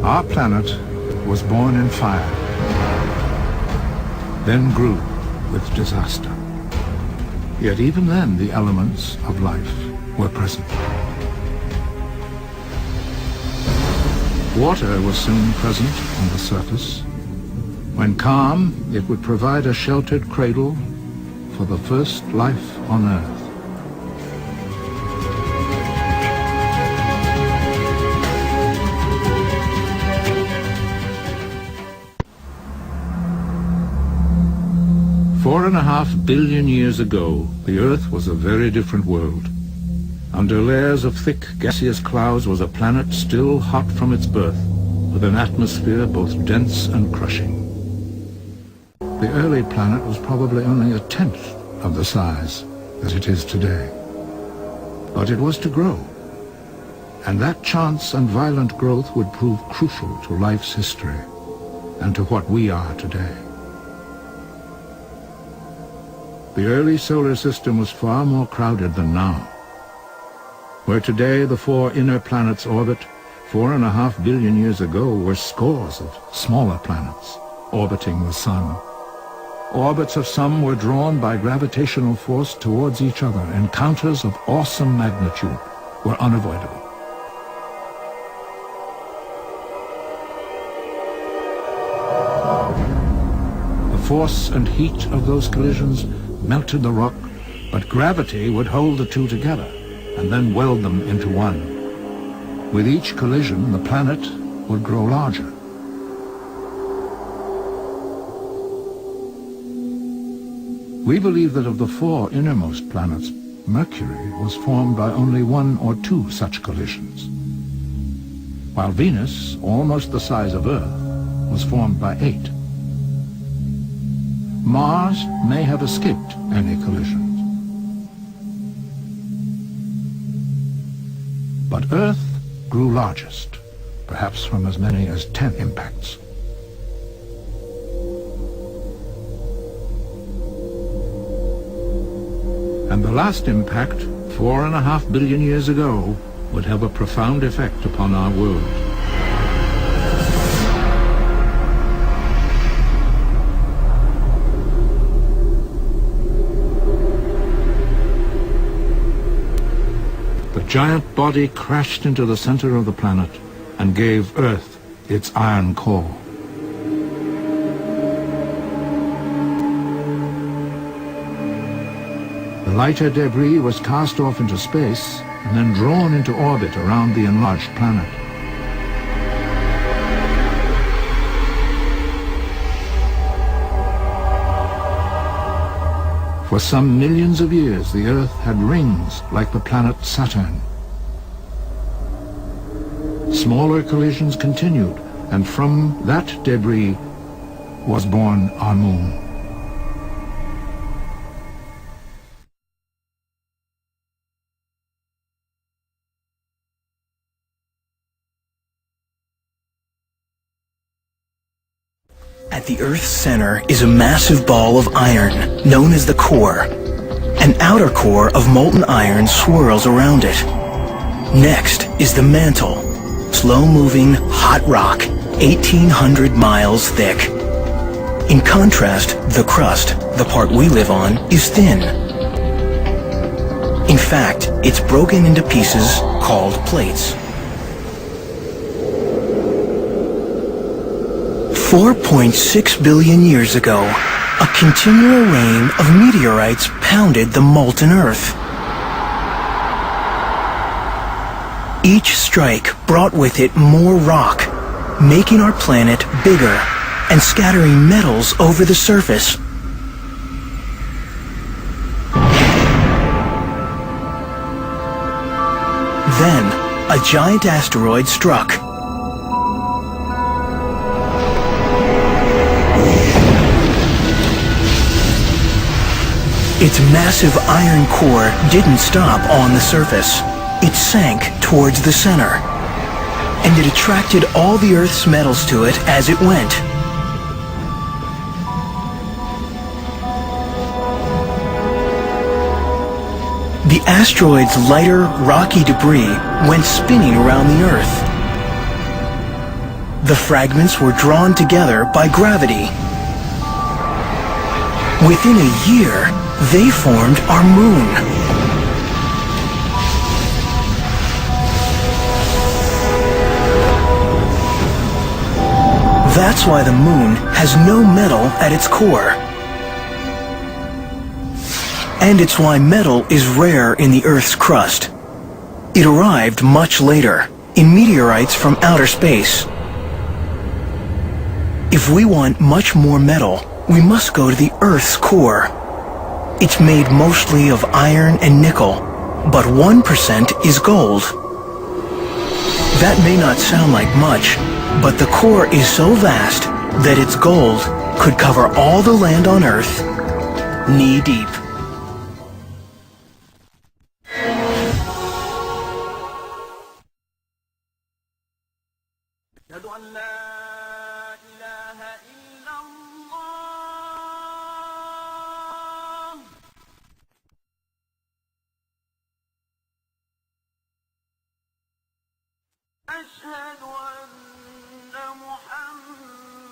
Our planet was born in fire, then grew with disaster. Yet even then the elements of life were present. Water was soon present on the surface. When calm, it would provide a sheltered cradle for the first life on Earth. Four and a half billion years ago, the Earth was a very different world. Under layers of thick gaseous clouds was a planet still hot from its birth, with an atmosphere both dense and crushing. The early planet was probably only a tenth of the size that it is today. But it was to grow, and that chance and violent growth would prove crucial to life's history and to what we are today. The early solar system was far more crowded than now. Where today the four inner planets orbit, 4.5 billion years ago were scores of smaller planets orbiting the sun. Orbits of some were drawn by gravitational force towards each other. Encounters of awesome magnitude were unavoidable. The force and heat of those collisions melted the rock, but gravity would hold the two together and then weld them into one. With each collision, the planet would grow larger. We believe that of the four innermost planets, Mercury was formed by only one or two such collisions, while Venus, almost the size of Earth, was formed by 8. Mars may have escaped any collisions. But Earth grew largest, perhaps from as many as 10 impacts. And the last impact, 4.5 billion years ago, would have a profound effect upon our world. The giant body crashed into the center of the planet and gave Earth its iron core. The lighter debris was cast off into space and then drawn into orbit around the enlarged planet. For some millions of years, the Earth had rings like the planet Saturn. Smaller collisions continued, and from that debris was born our moon. At the Earth's center is a massive ball of iron, known as the core. An outer core of molten iron swirls around it. Next is the mantle, slow-moving, hot rock, 1,800 miles thick. In contrast, the crust, the part we live on, is thin. In fact, it's broken into pieces called plates. 4.6 billion years ago, a continual rain of meteorites pounded the molten Earth. Each strike brought with it more rock, making our planet bigger and scattering metals over the surface. Then, a giant asteroid struck. Its massive iron core didn't stop on the surface. It sank towards the center, and it attracted all the Earth's metals to it as it went. The asteroid's lighter, rocky debris went spinning around the Earth. The fragments were drawn together by gravity. Within a year, they formed our moon. That's why the moon has no metal at its core. And it's why metal is rare in the Earth's crust. It arrived much later, in meteorites from outer space. If we want much more metal, we must go to the Earth's core. It's made mostly of iron and nickel, but 1% is gold. That may not sound like much, but the core is so vast that its gold could cover all the land on Earth, knee-deep. أشهد أن محمدًا